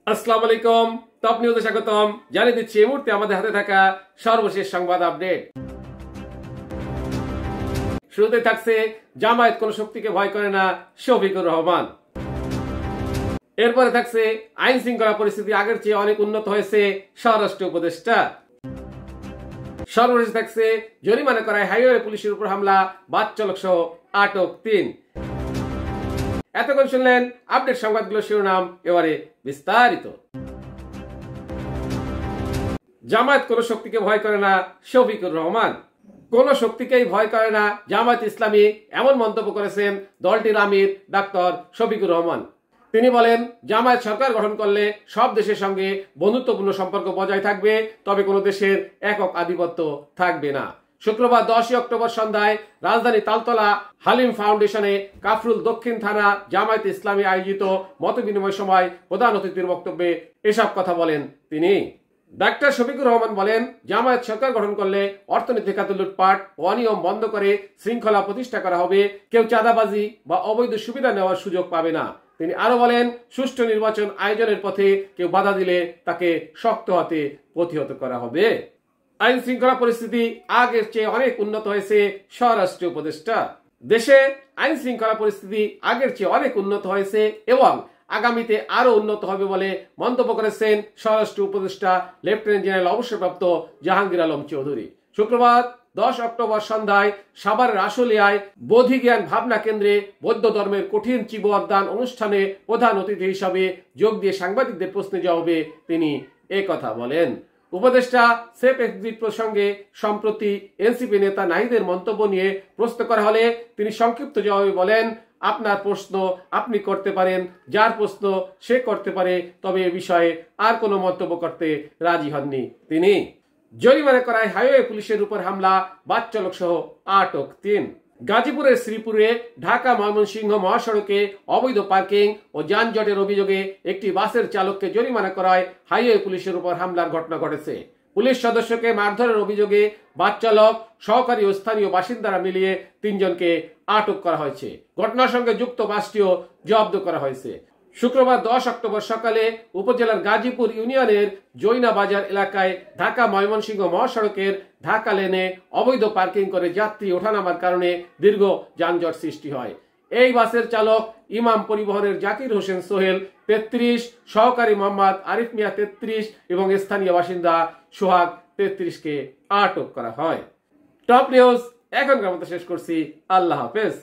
আসসালামু আলাইকুম, টপ নিউজে স্বাগতম। জানিয়ে দিচ্ছি এই মুহূর্তে আমাদের হাতে থাকা সর্বশেষ সংবাদ আপডেট। শুরুতে থাকছে জামায়াত কোন শক্তিকে ভয় করে না, শফিকুর রহমান। এরপরে থাকছে আইন শৃঙ্খলা পরিস্থিতি আগের চেয়ে অনেক উন্নত হয়েছে, স্বরাষ্ট্র উপদেষ্টা। সর্বশেষ থাকছে জরিমানা করায় হাইওয়ে পুলিশের উপর হামলা, বাস চালক সহ আটক ৩। এতক্ষণ শুনলেন আপডেট সংবাদগুলো শিরোনাম, এবারে বিস্তারিত। জামায়াত কোন শক্তিকে ভয় করে না, শফিকুর রহমান। কোন শক্তিকেই ভয় করে না জামায়াত ইসলামী, এমন মন্তব্য করেছেন দলটির আমির ডাক্তার শফিকুর রহমান। তিনি বলেন, জামায়াত সরকার গঠন করলে সব দেশের সঙ্গে বন্ধুত্বপূর্ণ সম্পর্ক বজায় থাকবে, তবে কোনো দেশের একক আধিপত্য থাকবে না। শুক্রবার 10 অক্টোবর সন্ধ্যায় রাজধানী তালতলা হালিম ফাউন্ডেশনে কাফরুল দক্ষিণ থানা জামায়াত ইসলামী আয়োজিত মতবিনিময় সময় প্রধান অতিথির বক্তব্যে এসব কথা বলেন তিনি। ডাক্তার শফিকুর রহমান বলেন, জামায়াত সরকার গঠন করলে অর্থনৈতিক খাতে লুটপাট ও অনিয়ম বন্ধ করে শৃঙ্খলা প্রতিষ্ঠা করা হবে। কেউ চাঁদাবাজি বা অবৈধ সুবিধা নেওয়ার সুযোগ পাবে না। তিনি আরো বলেন, সুষ্ঠু নির্বাচন আয়োজনের পথে কেউ বাধা দিলে তাকে শক্ত হাতে প্রতিহত করা হবে। আইন শৃঙ্খলা পরিস্থিতি আগের চেয়ে অনেক উন্নত হয়েছে, স্বরাষ্ট্র উপদেষ্টা। দেশে আইন শৃঙ্খলা পরিস্থিতি আগের চেয়ে অনেক উন্নত হয়েছে এবং আগামীতে আরো উন্নত হবে বলে মন্তব্য করেছেন স্বরাষ্ট্র উপদেষ্টা লেফটেন্যান্ট জেনারেল অবসরপ্রাপ্ত জাহাঙ্গীর আলম চৌধুরী। শুক্রবার 10 অক্টোবর সন্ধ্যায় সাভারের আশুলিয়ায় বোধিজ্ঞান ভাবনা কেন্দ্রে বৌদ্ধ ধর্মের কঠিন চিবদান অনুষ্ঠানে প্রধান অতিথি হিসাবে যোগ দিয়ে সাংবাদিকদের প্রশ্নে জবাবে তিনি কথা বলেন। উপদেষ্টা সেফ এক্সিট প্রসঙ্গে সম্প্রতি এনসিপি নেতা নাহিদের মন্তব্য নিয়ে প্রশ্ন করা হলে তিনি সংক্ষিপ্ত জবাবে বলেন, আপনার প্রশ্ন আপনি করতে পারেন, যার প্রশ্ন সে করতে পারে, তবে এ বিষয়ে আর কোনো মন্তব্য করতে রাজি হননি তিনি। জরিমানা করায় হাইওয়ে পুলিশের উপর হামলা, বাস চালক সহ আটক ৩। গাজীপুরের শ্রীপুরে ঢাকা ময়মনসিংহ মহাসড়কে অবৈধ পার্কিং ও যানজটের অভিযোগে একটি বাসের চালককে জরিমানা করায় হাইওয়ে পুলিশের উপর হামলার ঘটনা ঘটেছে। পুলিশ সদস্যকে মারধরের অভিযোগে বাস চালক, সহকারী ও স্থানীয় বাসিন্দারা মিলিয়ে ৩ জনকে আটক করা হয়েছে। ঘটনার সঙ্গে যুক্ত বাসটিও জব্দ করা হয়েছে। শুক্রবার 10 অক্টোবর সকালে উপজেলার গাজীপুর ইউনিয়নের জৈনা বাজার এলাকায় ঢাকা ময়মনসিংহ মহাসড়কের ঢাকা লেনে অবৈধ পার্কিং করে যাত্রী ওঠানামার কারণে দীর্ঘ যানজট সৃষ্টি হয়। এই বাসের চালক ইমাম পরিবহনের জাকির হোসেন সোহেল 33, সহকারী মোহাম্মদ আরিফ মিয়া 33 এবং স্থানীয় বাসিন্দা সোহাগ 33কে আটক করা হয়। টপ নিউজ এখনকার মতো শেষ করছি। আল্লাহ হাফেজ।